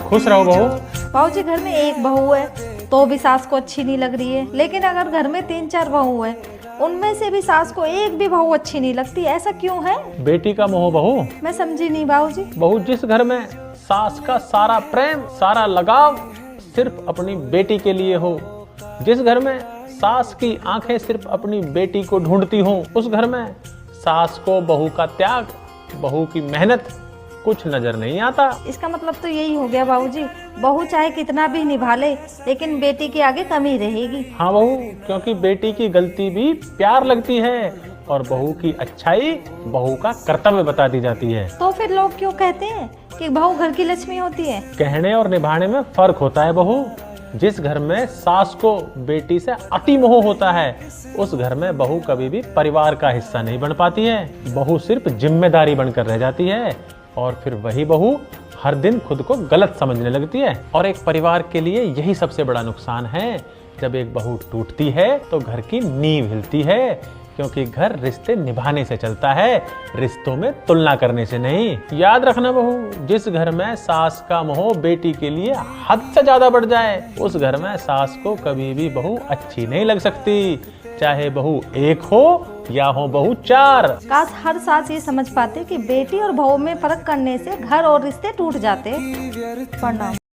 खुश रहो बहू। बाबूजी घर में एक बहू है तो भी सास को अच्छी नहीं लग रही है, लेकिन अगर घर में 3-4 बहू है उनमें से भी सास को एक भी बहू अच्छी नहीं लगती, ऐसा क्यों है? बेटी का मोह बहू। मैं समझी नहीं बाबूजी। बहू, जिस घर में सास का सारा प्रेम, सारा लगाव सिर्फ अपनी बेटी के लिए हो, जिस घर में सास की आंखें सिर्फ अपनी बेटी को ढूंढती हों, उस घर में सास को बहू का त्याग, बहू की मेहनत कुछ नजर नहीं आता। इसका मतलब तो यही हो गया बाबूजी, बहू चाहे कितना भी निभा ले लेकिन बेटी के आगे कमी रहेगी। हाँ बहू, क्योंकि बेटी की गलती भी प्यार लगती है और बहू की अच्छाई बहू का कर्तव्य बता दी जाती है। तो फिर लोग क्यों कहते हैं कि बहू घर की लक्ष्मी होती है? कहने और निभाने में फर्क होता है बहू। जिस घर में सास को बेटी से अति मोह होता है, उस घर में बहू कभी भी परिवार का हिस्सा नहीं बन पाती है। बहू सिर्फ जिम्मेदारी बनकर रह जाती है और फिर वही बहू हर दिन खुद को गलत समझने लगती है। और एक परिवार के लिए यही सबसे बड़ा नुकसान है। जब एक बहू टूटती है तो घर की नींव हिलती है, क्योंकि घर रिश्ते निभाने से चलता है, रिश्तों में तुलना करने से नहीं। याद रखना बहू, जिस घर में सास का मोह बेटी के लिए हद से ज्यादा बढ़ जाए, उस घर में सास को कभी भी बहू अच्छी नहीं लग सकती, चाहे बहू एक हो या हो बहू 4। काश हर सास ये समझ पाते कि बेटी और बहू में फर्क करने से घर और रिश्ते टूट जाते। प्रणाम।